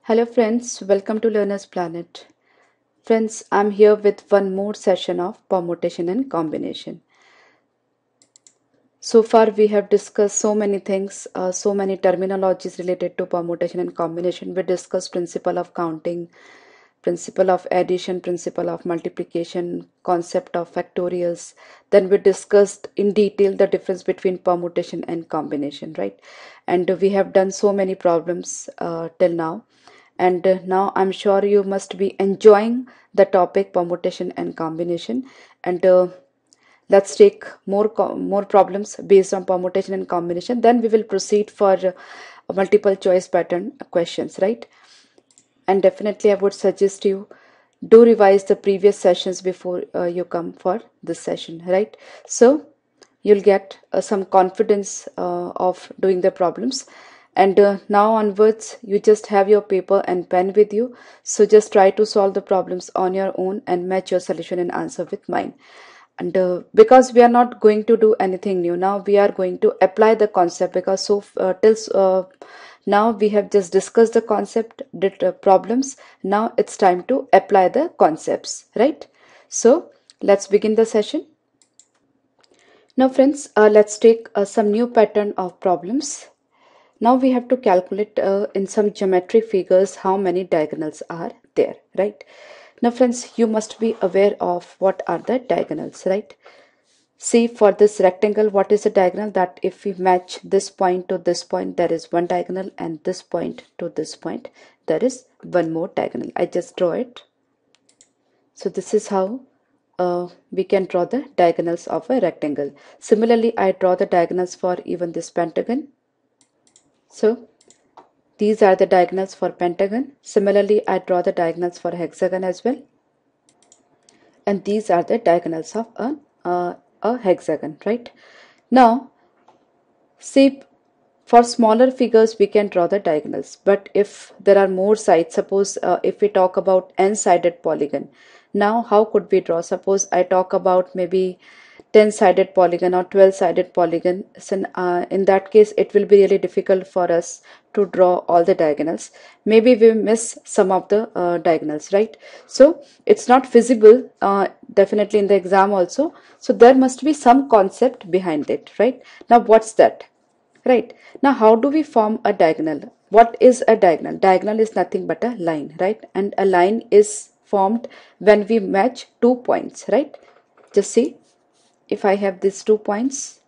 Hello friends, welcome to Learner's Planet. Friends, I'm here with one more session of permutation and combination. So far we have discussed so many things, so many terminologies related to permutation and combination. We discussed principle of counting, principle of addition, principle of multiplication, concept of factorials. Then we discussed in detail the difference between permutation and combination, right? And we have done so many problems till now. And now I'm sure you must be enjoying the topic permutation and combination. And let's take more problems based on permutation and combination. Then we will proceed for multiple choice pattern questions, right? And definitely I would suggest you do revise the previous sessions before you come for this session, right? So you'll get some confidence of doing the problems. And now onwards you just have your paper and pen with you, so just try to solve the problems on your own and match your solution and answer with mine. And because we are not going to do anything new, now we are going to apply the concept, because till now we have just discussed the concept, did problems. Now it's time to apply the concepts, right? So let's begin the session. Now friends, let's take some new pattern of problems. Now we have to calculate in some geometric figures how many diagonals are there, right? Now friends, you must be aware of what are the diagonals, right? See, for this rectangle, what is the diagonal? That if we match this point to this point, there is one diagonal, and this point to this point, there is one more diagonal. I just draw it. So this is how we can draw the diagonals of a rectangle. Similarly, I draw the diagonals for even this pentagon. So these are the diagonals for pentagon. Similarly, I draw the diagonals for hexagon as well. And these are the diagonals of a hexagon, right? Now, see, for smaller figures, we can draw the diagonals. But if there are more sides, suppose if we talk about n-sided polygon, now how could we draw? Suppose I talk about maybe 10-sided polygon or 12-sided polygon. So in that case, it will be really difficult for us to draw all the diagonals. Maybe we miss some of the diagonals, right? So it's not feasible, definitely in the exam also. So there must be some concept behind it, right? Now what's that? Right. Now how do we form a diagonal? What is a diagonal? Diagonal is nothing but a line, right? And a line is formed when we match 2 points, right? Just see, if I have these 2 points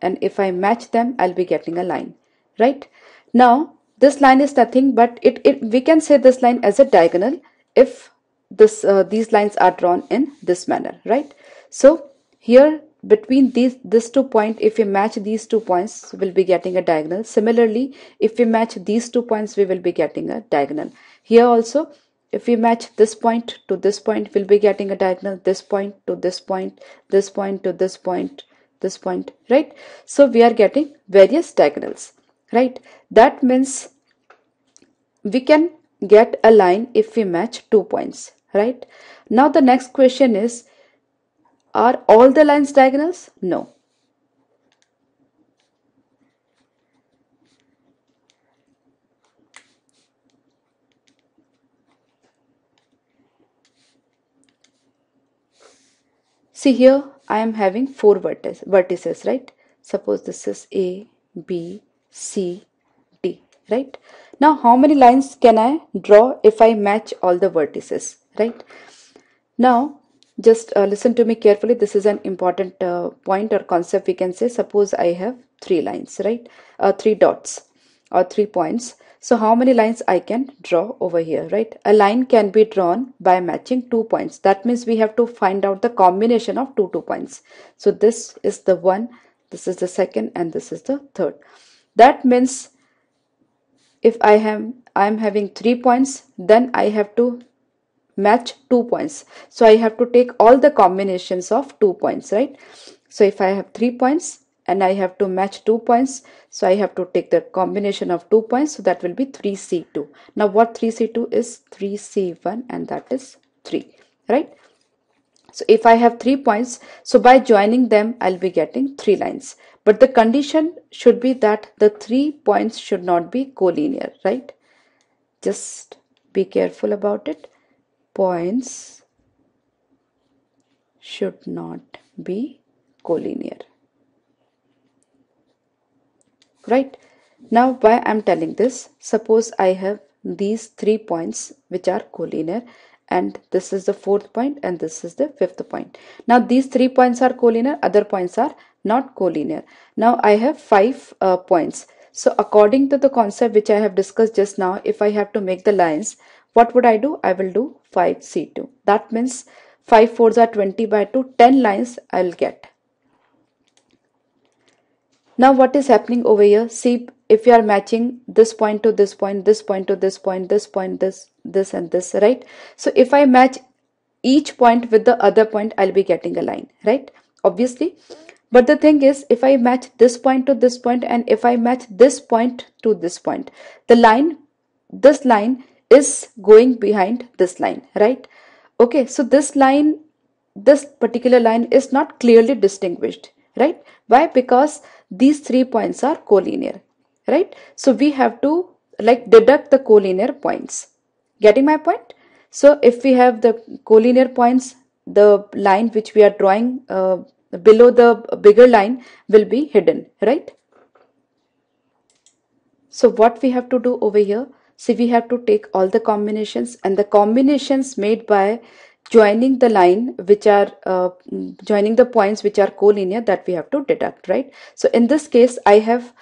and if I match them, I'll be getting a line, right? Now this line is nothing but we can say this line as a diagonal if these lines are drawn in this manner, right? So here between this 2 points, if we match these 2 points, we'll be getting a diagonal. Similarly, if we match these 2 points, we will be getting a diagonal. Here also, if we match this point to this point, we'll be getting a diagonal. This point to this point, this point to this point, this point, right? So we are getting various diagonals, right? That means we can get a line if we match 2 points, right? Now the next question is, are all the lines diagonals? No. See here, I am having 4 vertices, right? Suppose this is A, B, C, D, right? Now how many lines can I draw if I match all the vertices, right? Now just listen to me carefully. This is an important point or concept, we can say. Suppose I have 3 lines, right? 3 dots or 3 points. So how many lines I can draw over here, right? A line can be drawn by matching 2 points. That means we have to find out the combination of 2 points. So this is the one, this is the second, and this is the third. That means if I am having 3 points, then I have to match 2 points. So I have to take all the combinations of 2 points, right? So if I have 3 points and I have to match 2 points, so I have to take the combination of 2 points. So that will be 3C2. Now what 3C2 is? 3C1, and that is 3, right? So if I have 3 points, so by joining them, I'll be getting 3 lines. But the condition should be that the 3 points should not be collinear, right? Just be careful about it. Points should not be collinear. Right? Now why I'm telling this? Suppose I have these 3 points which are collinear, and this is the 4th point and this is the 5th point. Now these 3 points are collinear, other points are not collinear. Now I have 5 points. So according to the concept which I have discussed just now, if I have to make the lines, what would I do? I will do 5C2. That means 5 fours are 20 by 2, 10 lines I will get. Now what is happening over here? See, if you are matching this point to this point, this point to this point, this point, this and this, right? So if I match each point with the other point, I'll be getting a line, right? Obviously. But the thing is, if I match this point to this point and if I match this point to this point, the line, this line is going behind this line, right? Okay, so this line, this particular line is not clearly distinguished, right? Why? Because these 3 points are collinear, right? So we have to like deduct the collinear points. Getting my point? So if we have the collinear points, the line which we are drawing below the bigger line will be hidden, right? So what we have to do over here, see, we have to take all the combinations, and the combinations made by joining the line which are joining the points which are collinear, that we have to deduct, right? So in this case I have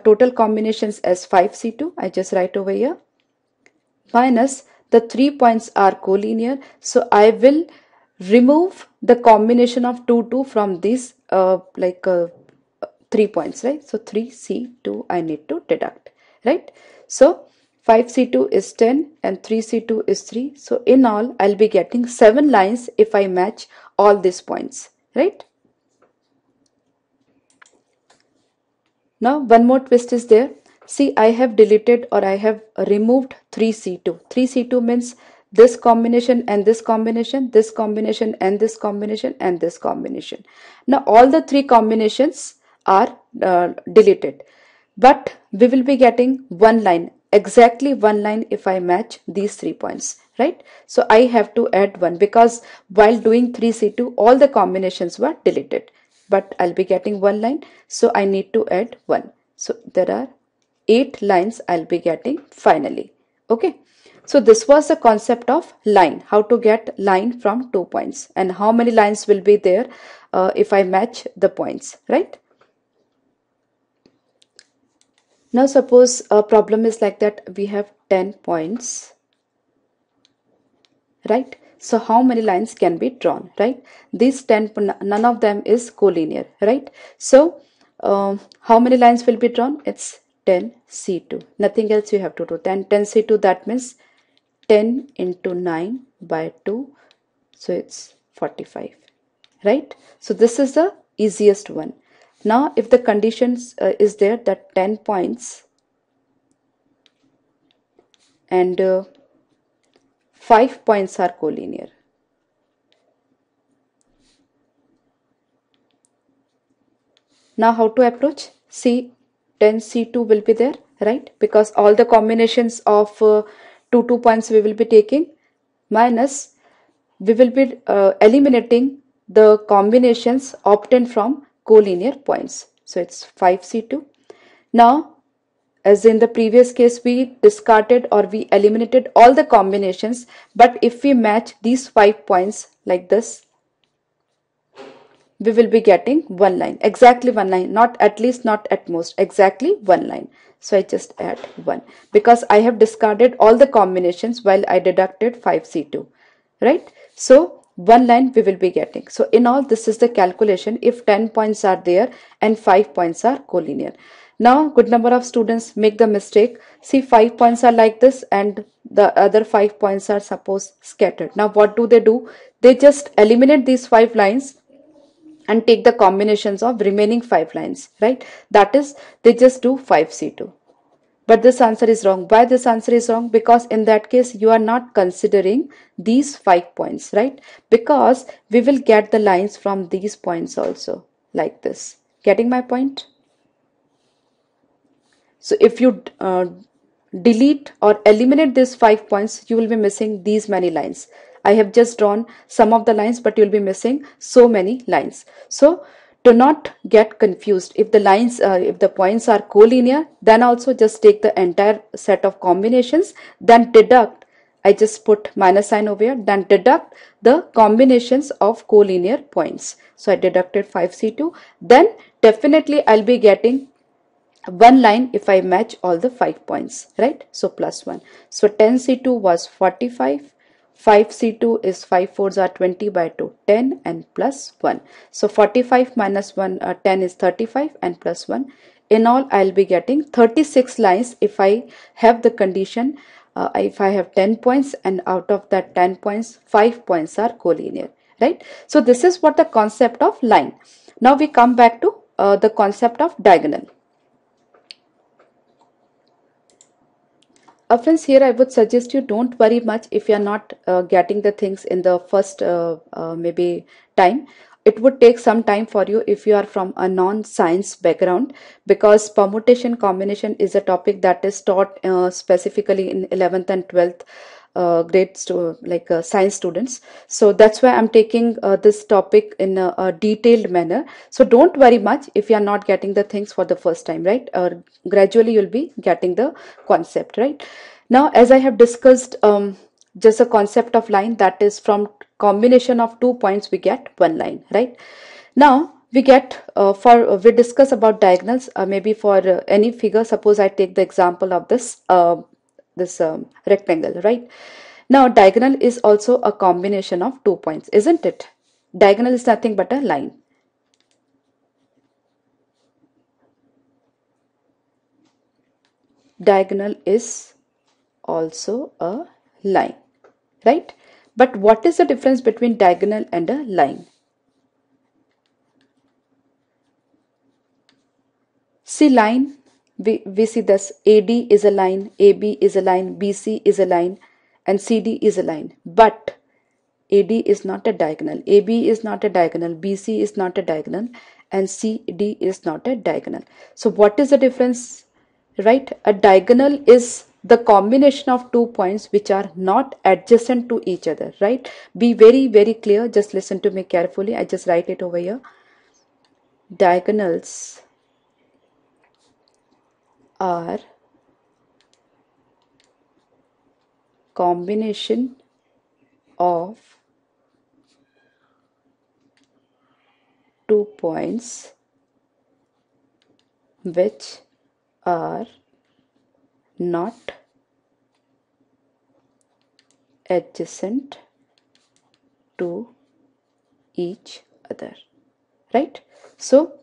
total combinations as 5C2. I just write over here, minus the 3 points are collinear, so I will remove the combination of 2 from these 3 points, right? So 3C2 I need to deduct, right? So 5C2 is 10 and 3C2 is 3. So in all I'll be getting 7 lines if I match all these points, right? Now one more twist is there. See, I have deleted or I have removed 3C2. 3C2 means this combination and this combination, this combination and this combination and this combination. Now all the 3 combinations are deleted, but we will be getting one line, exactly one line if I match these 3 points, right? So I have to add 1 because while doing 3C2 all the combinations were deleted, but I'll be getting one line, so I need to add 1. So there are 8 lines I'll be getting finally. Okay, so this was the concept of line, how to get line from 2 points and how many lines will be there if I match the points, right? Now suppose a problem is like that, we have 10 points, right? So how many lines can be drawn, right? These 10, none of them is collinear, right? So how many lines will be drawn? It's 10C2. Nothing else you have to do. 10C2, that means 10 into 9 by 2. So it's 45, right? So this is the easiest one. Now if the conditions is there that 10 points and 5 points are collinear. Now how to approach? See, 10C2 will be there, right? Because all the combinations of 2 points we will be taking, minus we will be eliminating the combinations obtained from collinear points. So it's 5C2. Now as in the previous case, we discarded or we eliminated all the combinations, but if we match these 5 points like this, we will be getting one line, exactly one line, not at least, not at most, exactly one line. So I just add 1 because I have discarded all the combinations while I deducted 5C2, right? So one line we will be getting. So in all, this is the calculation if 10 points are there and 5 points are collinear. Now good number of students make the mistake. See, 5 points are like this and the other 5 points are suppose scattered. Now what do? They just eliminate these 5 lines and take the combinations of remaining 5 lines, right? That is, they just do 5C2. But this answer is wrong. Why this answer is wrong? Because in that case you are not considering these 5 points, right? Because we will get the lines from these points also, like this. Getting my point? So if you delete or eliminate these 5 points, you will be missing these many lines. I have just drawn some of the lines, but you'll be missing so many lines. So do not get confused. If the lines, if the points are collinear, then also just take the entire set of combinations, then deduct. I just put minus sign over here, then deduct the combinations of collinear points. So I deducted 5C2. Then definitely I'll be getting one line if I match all the 5 points, right? So plus 1. So 10C2 was 45. 5C2 is 5 fours are 20 by 2, 10 and plus 1. So 45 minus 1, 10 is 35 and plus 1. In all, I'll be getting 36 lines if I have the condition, if I have 10 points and out of that 10 points, 5 points are collinear, right? So this is what the concept of line. Now we come back to the concept of diagonal. Friends, here I would suggest you don't worry much if you are not getting the things in the first maybe time. It would take some time for you if you are from a non-science background, because permutation combination is a topic that is taught specifically in 11th and 12th grades to science students. So that's why I'm taking this topic in a detailed manner. So don't worry much if you are not getting the things for the first time, right? Gradually you'll be getting the concept, right? Now, as I have discussed, just a concept of line, that is from combination of 2 points we get one line, right? Now we get we discuss about diagonals, maybe for any figure. Suppose I take the example of this rectangle, right? Now diagonal is also a combination of 2 points, isn't it? Diagonal is nothing but a line. Diagonal is also a line, right? But what is the difference between diagonal and a line? See, line, we see this AD is a line, AB is a line, BC is a line, and CD is a line. But AD is not a diagonal, AB is not a diagonal, BC is not a diagonal, and CD is not a diagonal. So what is the difference, right? A diagonal is the combination of 2 points which are not adjacent to each other, right? Be very, very clear. Just listen to me carefully. I just write it over here. Diagonals are combination of 2 points which are not adjacent to each other, right? So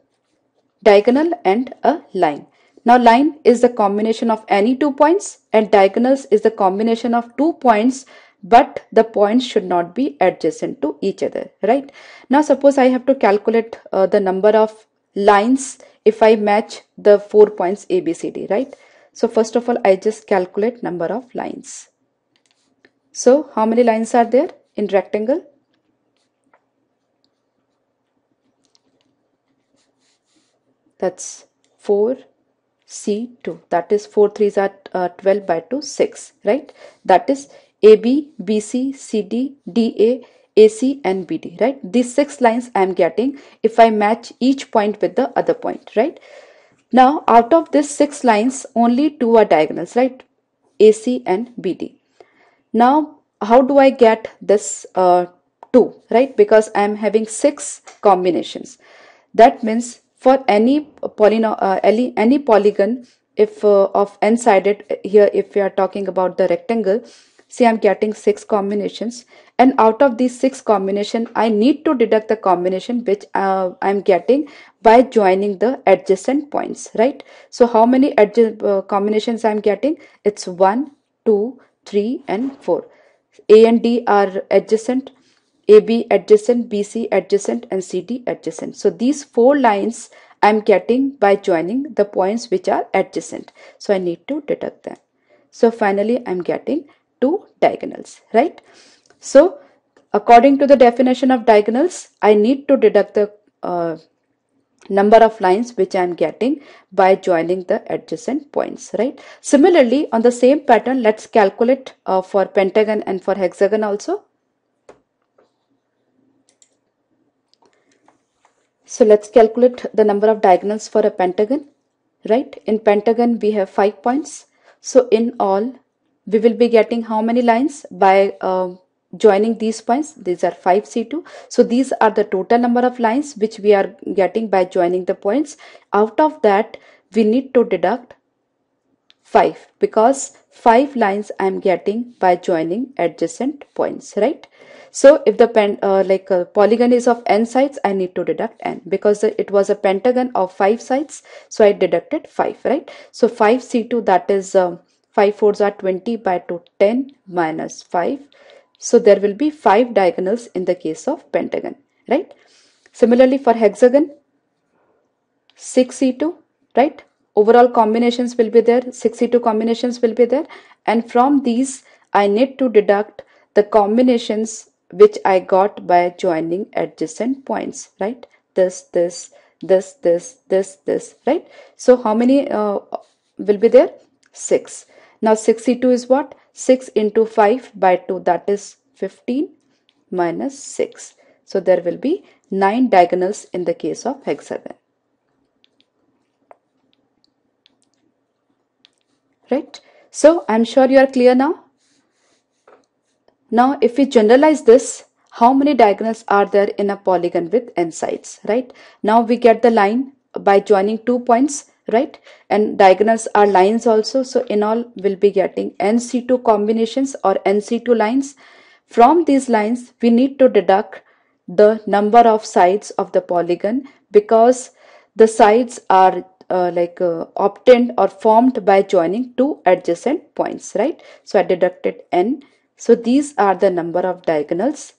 diagonal and a line. Now line is the combination of any 2 points, and diagonals is the combination of 2 points, but the points should not be adjacent to each other, right? Now suppose I have to calculate the number of lines if I match the 4 points A, B, C, D, right? So first of all, I just calculate number of lines. So how many lines are there in rectangle? That's 4C2. That is 4 3s are 12 by 2, 6, right? That is AB, BC, CD, DA, AC and BD, right? These 6 lines I am getting if I match each point with the other point, right? Now out of these 6 lines, only 2 are diagonals, right? AC and BD. Now how do I get this 2, right? Because I am having 6 combinations. That means for any polygon, if of n-sided, here if we are talking about the rectangle, see I'm getting 6 combinations, and out of these 6 combination I need to deduct the combination which I'm getting by joining the adjacent points, right? So how many combinations I'm getting? It's 1, 2, 3 and 4. A and D are adjacent, AB adjacent, BC adjacent and CD adjacent. So these 4 lines I am getting by joining the points which are adjacent. So I need to deduct them. So finally I am getting 2 diagonals, right? So according to the definition of diagonals, I need to deduct the number of lines which I am getting by joining the adjacent points, right? Similarly, on the same pattern, let's calculate for pentagon and for hexagon also. So let's calculate the number of diagonals for a pentagon, right? In pentagon, we have 5 points. So in all, we will be getting how many lines by joining these points? These are 5C2. So these are the total number of lines which we are getting by joining the points. Out of that, we need to deduct 5 because 5 lines I am getting by joining adjacent points, right? So if the polygon is of n sides, I need to deduct n because it was a pentagon of 5 sides, so I deducted 5, right? So 5C2, that is 5 fours are 20 by 2, 10 minus 5. So there will be 5 diagonals in the case of pentagon, right? Similarly for hexagon, 6C2, right? Overall combinations will be there, 6C2 combinations will be there, and from these I need to deduct the combinations which I got by joining adjacent points, right? This, right? So how many will be there? 6. Now 6C2 is what? 6 into 5 by 2, that is 15 minus 6. So there will be 9 diagonals in the case of hexagon. Right? So I'm sure you are clear now. Now if we generalize this, how many diagonals are there in a polygon with n sides, right? Now we get the line by joining 2 points, right? And diagonals are lines also. So in all we'll be getting nc2 combinations or nc2 lines. From these lines we need to deduct the number of sides of the polygon because the sides are obtained or formed by joining 2 adjacent points, right? So I deducted n. So these are the number of diagonals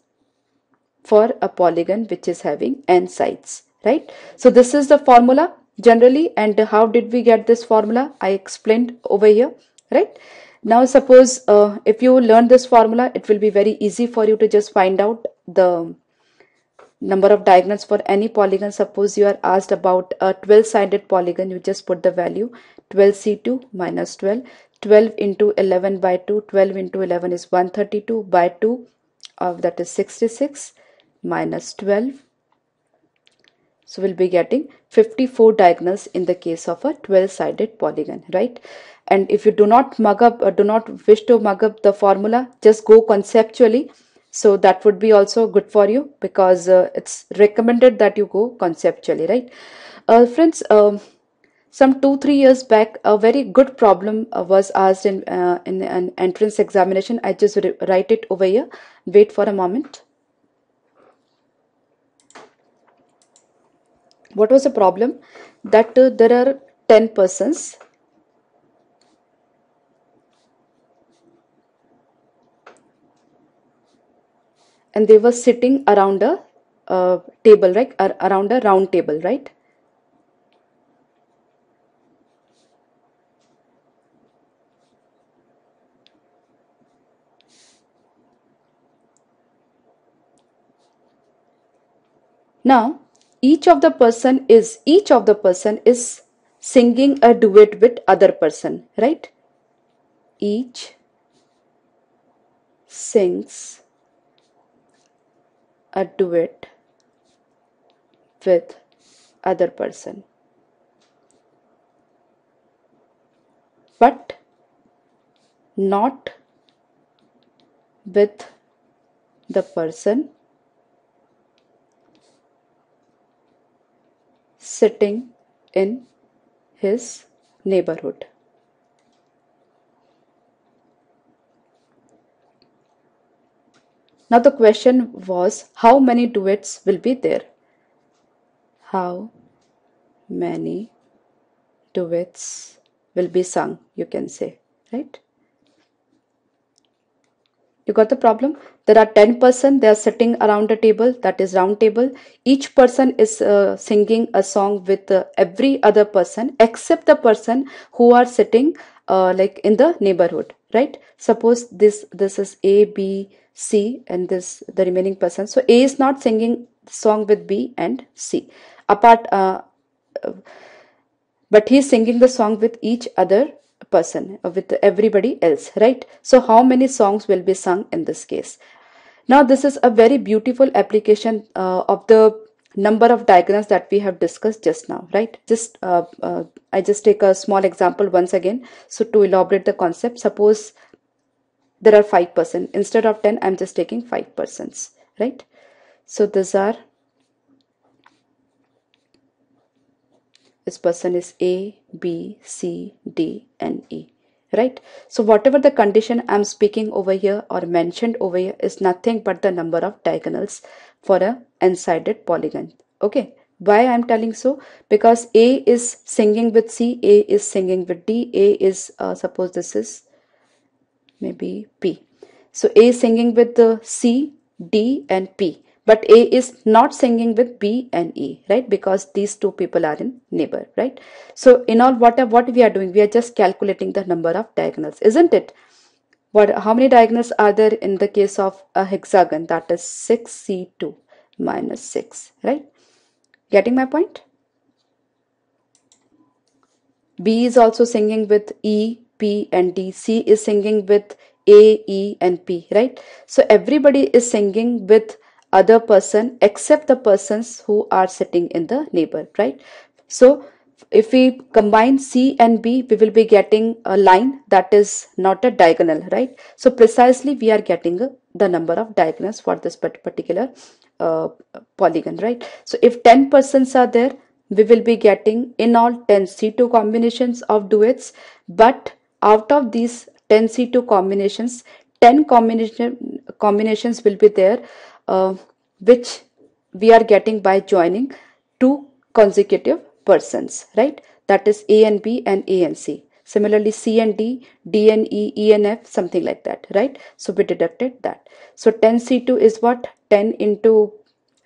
for a polygon which is having n sides, right? So this is the formula generally, and how did we get this formula? I explained over here, right? Now suppose if you learn this formula, it will be very easy for you to just find out the number of diagonals for any polygon. Suppose you are asked about a 12-sided polygon, you just put the value 12C2 minus 12, 12 into 11 by 2, 12 into 11 is 132 by 2, that is 66 minus 12. So we'll be getting 54 diagonals in the case of a 12-sided polygon, right? And if you do not mug up or do not wish to mug up the formula, just go conceptually. So that would be also good for you because it's recommended that you go conceptually, right? Friends, some 2-3 years back, a very good problem was asked in an entrance examination. I just write it over here. Wait for a moment. What was the problem? That there are 10 persons and they were sitting around a table, right? Around a round table, right? Now each of the person is singing a duet with other person, right? Each sings a duet with other person, but not with the person sitting in his neighborhood. Now the question was, how many duets will be there? How many duets will be sung, you can say, right? You got the problem? There are 10 persons, they are sitting around a table, that is round table. Each person is singing a song with every other person except the person who are sitting like in the neighborhood, right? Suppose this is A, B, C and this the remaining person. So A is not singing song with B and C. apart, but he's singing the song with each other person, with everybody else, right? So how many songs will be sung in this case? Now this is a very beautiful application of the number of diagonals that we have discussed just now, right? I just take a small example once again. So to elaborate the concept, suppose there are 5%. Instead of 10, I'm just taking 5%, right? So these are, this person is A, B, C, D, and E, right? So whatever the condition I'm speaking over here or mentioned over here is nothing but the number of diagonals for a n-sided polygon. Okay, why I'm telling so? Because A is singing with C, A is singing with D, A is suppose this is maybe P. So A is singing with the C, D, and P, but A is not singing with B and E, right? Because these two people are in neighbor, right? So in all, what we are doing, we are just calculating the number of diagonals, isn't it? How many diagonals are there in the case of a hexagon? That is 6C2 minus 6, right? Getting my point? B is also singing with E, P, and D. C is singing with A, E, and P, right? So everybody is singing with other person except the persons who are sitting in the neighbor, right? So if we combine C and B, we will be getting a line that is not a diagonal, right? So precisely we are getting the number of diagonals for this particular polygon, right? So if 10 persons are there, we will be getting in all 10 C2 combinations of duets, but out of these 10 C2 combinations, 10 combinations will be there, which we are getting by joining two consecutive persons, right? That is A and B and A and C. Similarly, C and D, D and E, E and F, something like that, right? So we deducted that. So 10C2 is what? 10 into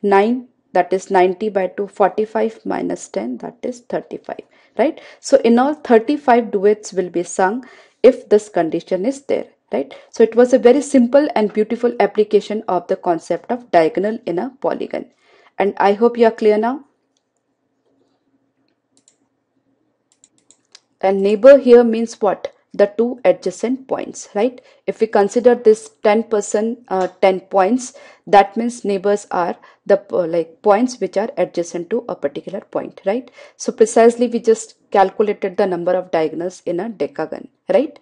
9, that is 90 by 2, 45 minus 10, that is 35, right? So in all, 35 duets will be sung if this condition is there, right? So it was a very simple and beautiful application of the concept of diagonal in a polygon. And I hope you are clear now. And neighbor here means what? The two adjacent points, right? If we consider this 10%, 10 points, that means neighbors are the like points which are adjacent to a particular point, right? So precisely we just calculated the number of diagonals in a decagon, right?